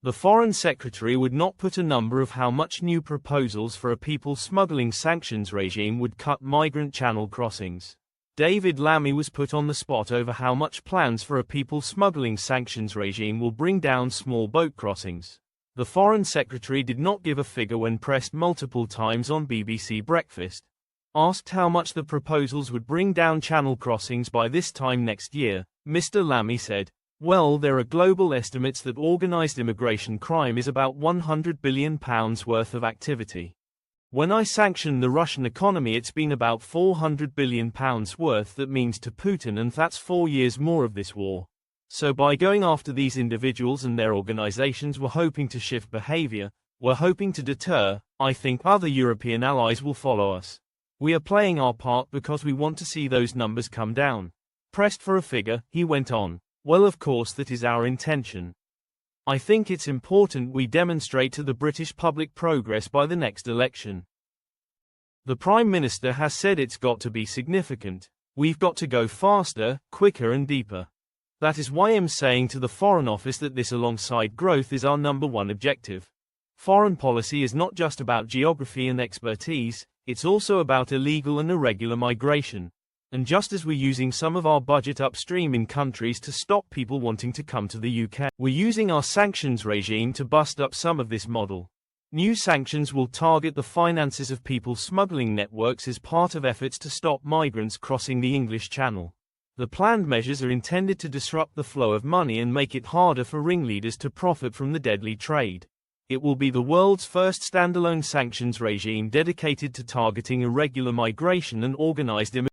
The Foreign Secretary would not put a number of how much new proposals for a people smuggling sanctions regime would cut migrant channel crossings. David Lammy was put on the spot over how much plans for a people smuggling sanctions regime will bring down small boat crossings. The Foreign Secretary did not give a figure when pressed multiple times on BBC Breakfast. Asked how much the proposals would bring down channel crossings by this time next year, Mr. Lammy said, "Well, there are global estimates that organised immigration crime is about £100 billion worth of activity. When I sanctioned the Russian economy, it's been about £400 billion worth. That means to Putin, and that's 4 years more of this war. So by going after these individuals and their organisations, we're hoping to shift behaviour, we're hoping to deter. I think other European allies will follow us. We are playing our part because we want to see those numbers come down." Pressed for a figure, he went on, "Well, of course that is our intention. I think it's important we demonstrate to the British public progress by the next election. The Prime Minister has said it's got to be significant. We've got to go faster, quicker and deeper. That is why I'm saying to the Foreign Office that this alongside growth is our number one objective. Foreign policy is not just about geography and expertise, it's also about illegal and irregular migration. And just as we're using some of our budget upstream in countries to stop people wanting to come to the UK, we're using our sanctions regime to bust up some of this model. New sanctions will target the finances of people smuggling networks as part of efforts to stop migrants crossing the English Channel. The planned measures are intended to disrupt the flow of money and make it harder for ringleaders to profit from the deadly trade. It will be the world's first standalone sanctions regime dedicated to targeting irregular migration and organised immigration.